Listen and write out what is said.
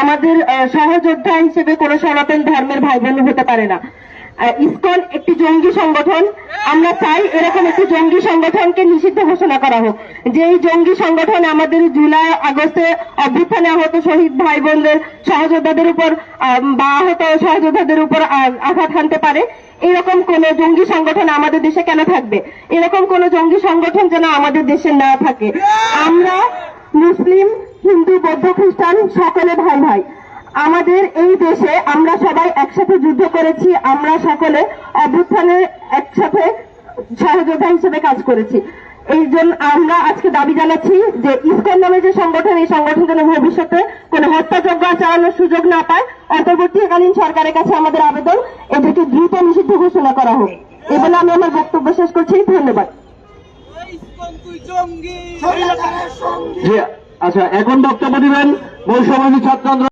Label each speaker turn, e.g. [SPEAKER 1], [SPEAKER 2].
[SPEAKER 1] আমাদের সহযোদ্ধা হিসেবে কোন সনাতন ধর্মের ভাই বোন হতে পারে না। ইসকন একটি জঙ্গি সংগঠন। আমরা চাই এরকম একটি জঙ্গি সংগঠনকে নিষিদ্ধ ঘোষণা করা হোক, যে এই জঙ্গি সংগঠন আমাদের জুলাই আগস্টে অভ্যুত্থানে আহত শহীদ ভাই বোনদের সহযোদ্ধাদের উপর বা আহত সহযোদ্ধাদের উপর আঘাত হানতে পারে। এরকম কোন জঙ্গি সংগঠন আমাদের দেশে কেন থাকবে? এরকম কোন জঙ্গি সংগঠন যেন আমাদের দেশে না থাকে। আমরা মুসলিম, হিন্দু, বৌদ্ধ, খ্রিস্টান সকলে ভাই ভাই। আমাদের এই দেশে আমরা সবাই একসাথে যুদ্ধ করেছি, আমরা সকলে অভ্যুত্থানে একসাথে সহযোদ্ধা হিসেবে কাজ করেছি। এই জন্য আমরা আজকে দাবি জানাচ্ছি যে ইসকন নামে যে সংগঠন, এই সংগঠন যেন ভবিষ্যতে কোনো হত্যাযজ্ঞ চালানোর সুযোগ না পায়। অন্তর্বর্তীকালীন সরকারের কাছে আমাদের আবেদন, এদেরকে দ্রুত নিষিদ্ধ ঘোষণা করা হোক। এই বলে আমি আমার বক্তব্য শেষ করছি। ধন্যবাদ।
[SPEAKER 2] আচ্ছা, এখন বক্তব্য দিবেন বৈষম্য ছাত্র